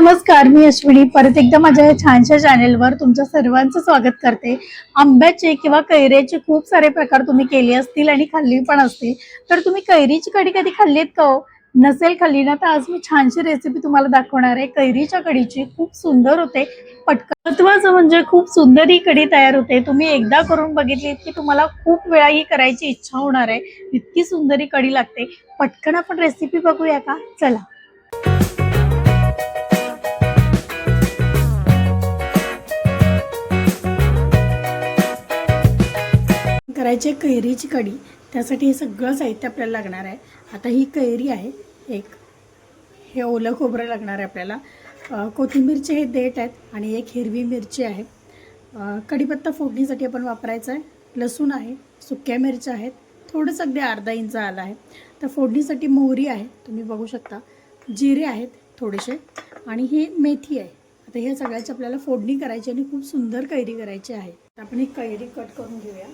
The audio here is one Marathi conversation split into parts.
नमस्कार, मी अश्विनी परत एकदा माझ्या या छानशा चॅनेलवर तुमच्या सर्वांचं स्वागत करते. आंब्याचे किंवा कैऱ्याचे खूप सारे प्रकार तुम्ही केले असतील आणि खाल्ली पण असतील. तर तुम्ही कैरीची कढी कधी खाल्लीत का हो? नसेल खाल्ली ना, तर आज मी छानशी रेसिपी तुम्हाला दाखवणार आहे. कैरीच्या कढीची खूप सुंदर होते. पटकन महत्वाचं म्हणजे खूप सुंदर ही कढी तयार होते. तुम्ही एकदा करून बघितली की तुम्हाला खूप वेळा ही करायची इच्छा होणार आहे. इतकी सुंदर ही कढी लागते. पटकन आपण रेसिपी बघूया का? चला. करायची कैरीची कढी. त्यासाठी हे सगळं साहित्य आपल्याला लागणार आहे. आता ही कैरी आहे एक, हे ओलं खोबरं लागणार आहे आपल्याला, कोथिंबीरचे हे देठ आहेत आणि एक हिरवी मिरची आहे, कढीपत्ता फोडणीसाठी आपण वापरायचा आहे, लसूण आहे, सुक्या मिरच्या आहेत, थोडंसं अगदी अर्धा इंच आलं आहे. तर फोडणीसाठी मोहरी आहे, तुम्ही बघू शकता, जिरे आहेत थोडेसे आणि ही मेथी आहे. आता ह्या सगळ्याची आपल्याला फोडणी करायची आणि खूप सुंदर कैरी करायची आहे. आपण ही कैरी कट करून घेऊया.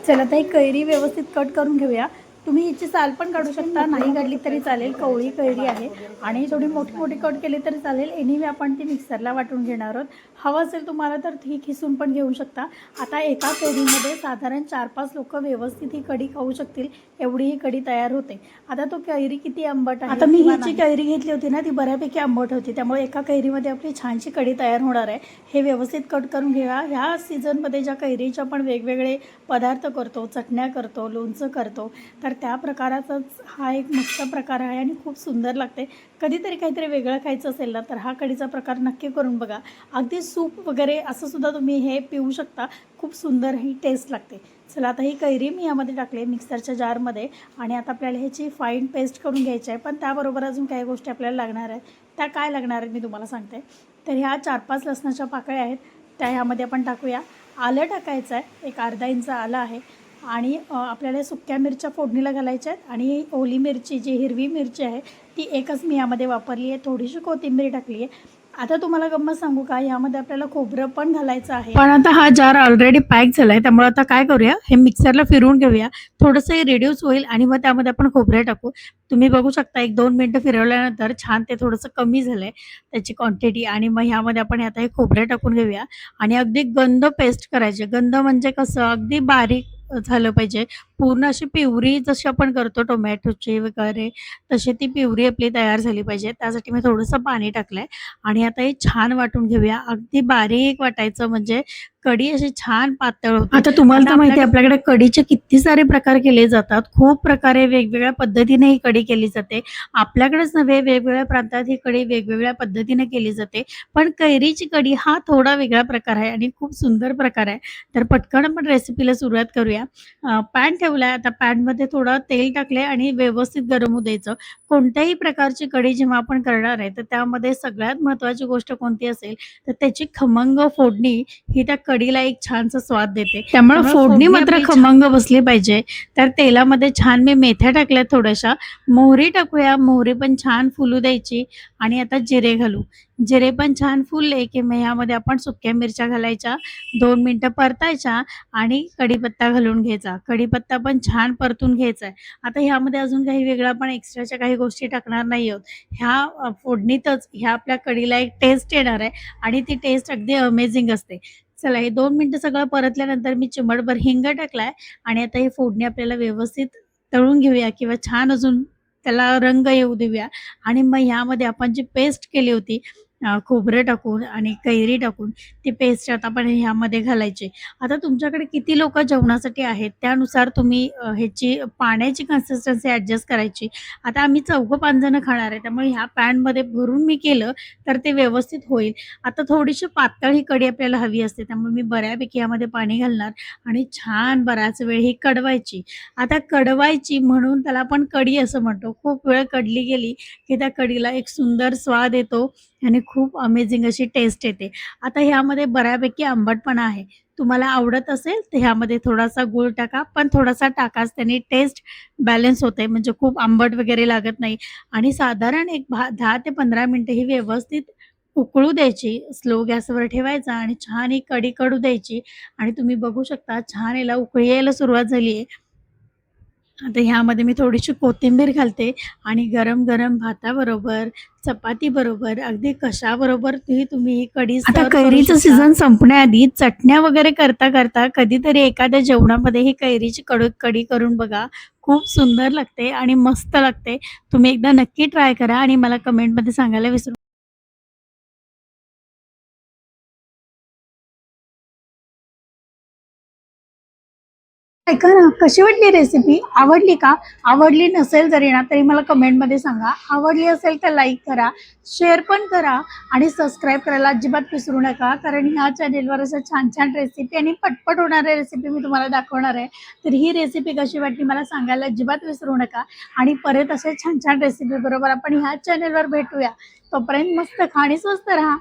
चला, आता ही कैरी व्यवस्थित कट करून घेऊया. तुम्ही हिची साल पण काढू शकता, नाही काढली तरी चालेल. कवळी कैरी आहे आणि थोडी मोठी मोठी कट केली तरी चालेल. एनिवे आपण ती मिक्सरला वाटून घेणार आहोत. हवं असेल तुम्हाला तर ती खिसून पण घेऊ शकता. आता एका कैरीमध्ये साधारण 4-5 लोक व्यवस्थित ही कढी खाऊ शकतील एवढी ही कढी तयार होते. आता तो कैरी किती आंबट आहे. आता मी ही जी कैरी घेतली होती ना, ती बऱ्यापैकी आंबट होती, त्यामुळे एका कैरीमध्ये आपली छानशी कढी तयार होणार आहे. हे व्यवस्थित कट करून घ्या. ह्या सीझनमध्ये ज्या कैरीचे आपण वेगवेगळे पदार्थ करतो, चटण्या करतो, लोणचं करतो, तर त्या प्रकाराचाच हा एक मस्त प्रकार आहे आणि खूप सुंदर लागते. कधीतरी काहीतरी वेगळं खायचं असेल ना, तर हा कढीचा प्रकार नक्की करून बघा. अगदी सूप वगैरे असं सुद्धा तुम्ही हे पिऊ शकता. खूप सुंदर ही टेस्ट लागते. चला, आता ही कैरी मी यामध्ये टाकले मिक्सरच्या जारमध्ये आणि आता आपल्याला ह्याची फाईन पेस्ट करून घ्यायची आहे. पण त्याबरोबर अजून काही गोष्टी आपल्याला लागणार आहेत. त्या काय लागणार आहेत मी तुम्हाला सांगते. तर ह्या 4-5 लसणाच्या पाकळ्या आहेत, त्या ह्यामध्ये आपण टाकूया. आलं टाकायचं आहे, एक अर्धा इंच आलं आहे आणि आपल्याला सुक्या मिरच्या फोडणीला घालायच्या आहेत आणि ओली मिरची जी हिरवी मिरची आहे ती एकच मी यामध्ये वापरली आहे. थोडीशी कोथिंबीर टाकली आहे. आता तुम्हाला गंमत सांगू का, यामध्ये आपल्याला खोबरं पण घालायचं आहे. पण आता हा जार ऑलरेडी पॅक झाला आहे, त्यामुळे आता काय करूया, हे मिक्सरला फिरवून घेऊया. थोडंसं हे रिड्यूस होईल आणि मग त्यामध्ये आपण खोबरं टाकू. तुम्ही बघू शकता 1-2 मिनटं फिरवल्यानंतर छान ते थोडंसं कमी झालं आहे त्याची क्वांटिटी आणि मग ह्यामध्ये आपण आता हे खोबरं टाकून घेऊया आणि अगदी गंध पेस्ट करायचे. गंध म्हणजे कसं, अगदी बारीक झालं पाहिजे. पूर्ण अशी प्युरी जशी आपण करतो टोमॅटोची वगैरे, तशी ती प्युरी आपली तयार झाली पाहिजे. त्यासाठी मी थोडंसं पाणी टाकलंय आणि आता हे छान वाटून घेऊया. अगदी बारीक वाटायचं म्हणजे कढी अशी छान पातळ होते. आता तुम्हाला तर माहिती आहे आपल्याकडे कढीचे किती सारे प्रकार केले जातात. खूप प्रकारे वेगवेगळ्या पद्धतीने ही कढी केली जाते. आपल्याकडेच नव्हे, वेगवेगळ्या प्रांतात ही कढी वेगवेगळ्या पद्धतीने केली जाते. पण कैरीची कढी हा थोडा वेगळा प्रकार आहे आणि खूप सुंदर प्रकार आहे. तर पटकन आपण रेसिपीला सुरुवात करूया. पॅन ठेवलाय. आता पॅनमध्ये थोडं तेल टाकले आणि व्यवस्थित गरम होऊ द्यायचं. कोणत्याही प्रकारची कढी जेव्हा आपण करणार आहे, तर त्यामध्ये सगळ्यात महत्त्वाची गोष्ट कोणती असेल, तर त्याची खमंग फोडणी ही त्या कढीला एक छानसा स्वाद देते. त्यामुळे फोडणी मात्र खमंग बसली पाहिजे. तर तेलामध्ये छान मी मेथ्या टाकल्या थोड्याशा, मोहरी टाकूया. मोहरी पण छान फुलू द्यायची आणि आता जिरे घालू. जिरे पण छान फुलले की मग ह्यामध्ये आपण सुक्या मिरच्या घालायच्या, 2 मिनिटं परतायच्या आणि कढीपत्ता घालून घ्यायचा. कढीपत्ता पण छान परतून घ्यायचा आहे. आता ह्यामध्ये अजून काही वेगळं आपण एक्स्ट्राच्या काही गोष्टी टाकणार नाही आहोत. ह्या फोडणीतच ह्या आपल्या कढीला एक टेस्ट येणार आहे आणि ती टेस्ट अगदी अमेझिंग असते. चला, हे 2 मिनिटं सगळं परतल्यानंतर मी चिमटभर हिंग टाकलाय आणि आता ही फोडणी आपल्याला व्यवस्थित तळून घेऊया किंवा छान अजून त्याला रंग येऊ देऊया आणि मग ह्यामध्ये आपण जी पेस्ट केली होती, खोबरं टाकून आणि कैरी टाकून, ती पेस्ट आता आपण ह्यामध्ये घालायची. आता तुमच्याकडे किती लोकं जेवणासाठी आहेत त्यानुसार तुम्ही ह्याची पाण्याची कन्सिस्टन्सी ॲडजस्ट करायची. आता आम्ही 4-5 जण खाणार आहे, त्यामुळे ह्या पॅनमध्ये भरून मी केलं तर ते व्यवस्थित होईल. आता थोडीशी पातळ ही कढी आपल्याला हवी असते, त्यामुळे मी बऱ्यापैकी यामध्ये पाणी घालणार आणि छान बराच वेळ ही कडवायची. आता कडवायची म्हणून त्याला आपण कढी असं म्हणतो. खूप वेळ कडली गेली की त्या कढीला एक सुंदर स्वाद येतो आणि खूप अमेझिंग अशी टेस्ट येते. आता ह्यामध्ये बऱ्यापैकी आंबटपणा आहे. तुम्हाला आवडत असेल तर ह्यामध्ये थोडासा गूळ टाका, पण थोडासा टाकाच. त्याने टेस्ट बॅलन्स होते, म्हणजे खूप आंबट वगैरे लागत नाही आणि साधारण एक 10 ते 15 मिनिटं ही व्यवस्थित उकळू द्यायची. स्लो गॅसवर ठेवायचा आणि छान ही कढी कडू द्यायची आणि तुम्ही बघू शकता छान याला उकळी यायला सुरुवात झाली आहे. आता ह्यामध्ये मी थोडीशी कोथिंबीर घालते आणि गरम गरम भाताबरोबर, चपातीबरोबर, अगदी कशाबरोबर तुम्ही कढी आता सर्व्ह करू कैरीचं शकता. सीझन संपण्याआधी चटण्या वगैरे करता करता कधीतरी एखाद्या जेवणामध्ये ही कैरीची कढी करून बघा. खूप सुंदर लागते आणि मस्त लागते. तुम्ही एकदा नक्की ट्राय करा आणि मला कमेंटमध्ये सांगायला विसरू ऐका ना, कशी वाटली रेसिपी? आवडली का? आवडली नसेल जरी ना, तरी मला कमेंटमध्ये सांगा. आवडली असेल तर लाईक करा, शेअर पण करा आणि सबस्क्राईब करायला अजिबात विसरू नका. कारण ह्या चॅनेलवर असं छान-छान रेसिपी आणि पटपट होणाऱ्या रेसिपी मी तुम्हाला दाखवणार आहे. तर ही रेसिपी कशी वाटली मला सांगायला अजिबात विसरू नका आणि परत असे छान-छान रेसिपी बरोबर आपण ह्याच चॅनेलवर भेटूया. तोपर्यंत मस्त खा आणि स्वस्त राहा.